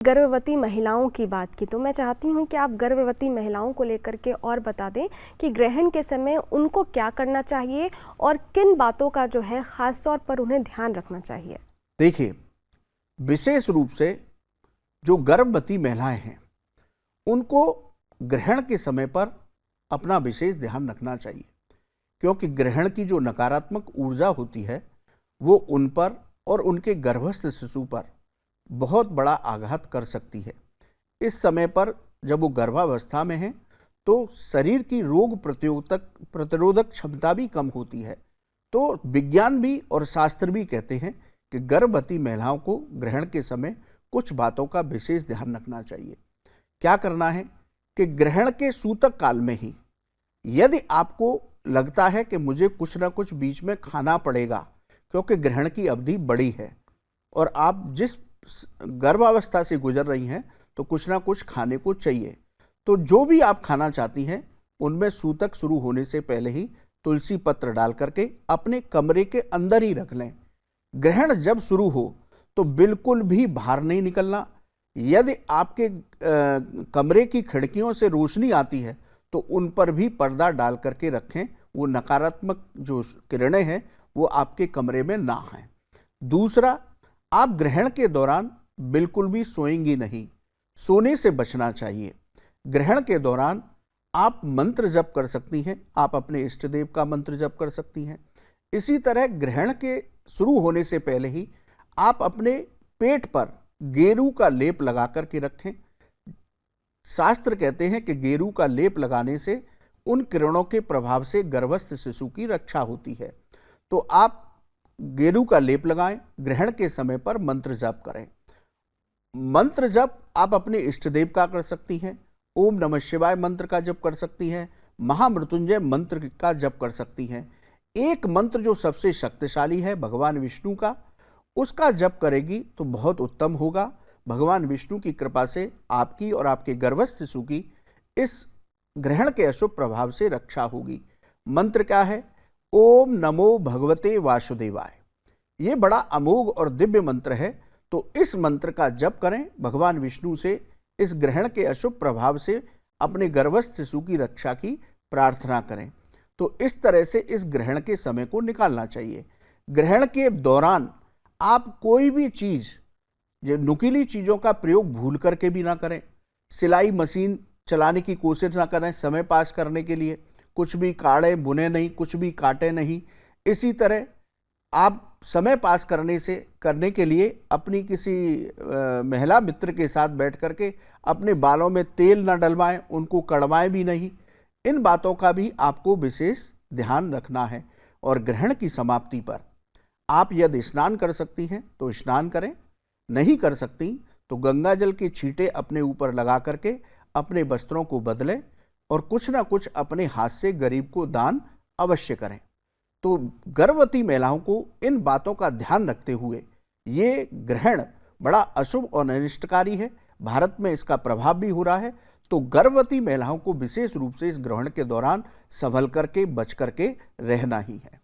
गर्भवती महिलाओं की बात की तो मैं चाहती हूं कि आप गर्भवती महिलाओं को लेकर के और बता दें कि ग्रहण के समय उनको क्या करना चाहिए और किन बातों का जो है ख़ास तौर पर उन्हें ध्यान रखना चाहिए। देखिए, विशेष रूप से जो गर्भवती महिलाएं हैं उनको ग्रहण के समय पर अपना विशेष ध्यान रखना चाहिए, क्योंकि ग्रहण की जो नकारात्मक ऊर्जा होती है वो उन पर और उनके गर्भस्थ शिशु पर बहुत बड़ा आघात कर सकती है। इस समय पर जब वो गर्भावस्था में है तो शरीर की रोग प्रतिरोधक क्षमता भी कम होती है। तो विज्ञान भी और शास्त्र भी कहते हैं कि गर्भवती महिलाओं को ग्रहण के समय कुछ बातों का विशेष ध्यान रखना चाहिए। क्या करना है कि ग्रहण के सूतक काल में ही यदि आपको लगता है कि मुझे कुछ ना कुछ बीच में खाना पड़ेगा, क्योंकि ग्रहण की अवधि बड़ी है और आप जिस गर्भावस्था से गुजर रही हैं तो कुछ ना कुछ खाने को चाहिए, तो जो भी आप खाना चाहती हैं उनमें सूतक शुरू होने से पहले ही तुलसी पत्र डाल करके अपने कमरे के अंदर ही रख लें। ग्रहण जब शुरू हो तो बिल्कुल भी बाहर नहीं निकलना। यदि आपके कमरे की खिड़कियों से रोशनी आती है तो उन पर भी पर्दा डाल करके रखें, वो नकारात्मक जो किरणें हैं वो आपके कमरे में ना आएं। दूसरा, आप ग्रहण के दौरान बिल्कुल भी सोएंगी नहीं, सोने से बचना चाहिए। ग्रहण के दौरान आप मंत्र जप कर सकती हैं, आप अपने इष्ट देव का मंत्र जप कर सकती हैं। इसी तरह ग्रहण के शुरू होने से पहले ही आप अपने पेट पर गेरू का लेप लगा करके रखें। शास्त्र कहते हैं कि गेरू का लेप लगाने से उन किरणों के प्रभाव से गर्भस्थ शिशु की रक्षा होती है। तो आप गेरू का लेप लगाएं, ग्रहण के समय पर मंत्र जप करें। मंत्र जप आप अपने इष्ट देव का कर सकती हैं, ओम नमः शिवाय मंत्र का जप कर सकती हैं, महामृत्युंजय मंत्र का जप कर सकती हैं। एक मंत्र जो सबसे शक्तिशाली है भगवान विष्णु का, उसका जप करेगी तो बहुत उत्तम होगा। भगवान विष्णु की कृपा से आपकी और आपके गर्भस्थ शिशु की इस ग्रहण के अशुभ प्रभाव से रक्षा होगी। मंत्र क्या है? ओम नमो भगवते वासुदेवाय। ये बड़ा अमोघ और दिव्य मंत्र है, तो इस मंत्र का जप करें। भगवान विष्णु से इस ग्रहण के अशुभ प्रभाव से अपने गर्भस्थ शिशु की रक्षा की प्रार्थना करें। तो इस तरह से इस ग्रहण के समय को निकालना चाहिए। ग्रहण के दौरान आप कोई भी चीज़, जो नुकीली चीज़ों का प्रयोग भूल करके भी ना करें। सिलाई मशीन चलाने की कोशिश ना करें समय पास करने के लिए। कुछ भी काढ़े बुने नहीं, कुछ भी काटे नहीं। इसी तरह आप समय पास करने के लिए अपनी किसी महिला मित्र के साथ बैठ करके अपने बालों में तेल ना डलवाएं, उनको कड़वाएं भी नहीं। इन बातों का भी आपको विशेष ध्यान रखना है। और ग्रहण की समाप्ति पर आप यदि स्नान कर सकती हैं तो स्नान करें, नहीं कर सकती तो गंगा जल के छींटे अपने ऊपर लगा करके अपने वस्त्रों को बदलें और कुछ ना कुछ अपने हाथ से गरीब को दान अवश्य करें। तो गर्भवती महिलाओं को इन बातों का ध्यान रखते हुए ये ग्रहण बड़ा अशुभ और अनिष्टकारी है। भारत में इसका प्रभाव भी हो रहा है, तो गर्भवती महिलाओं को विशेष रूप से इस ग्रहण के दौरान संभल करके बच करके रहना ही है।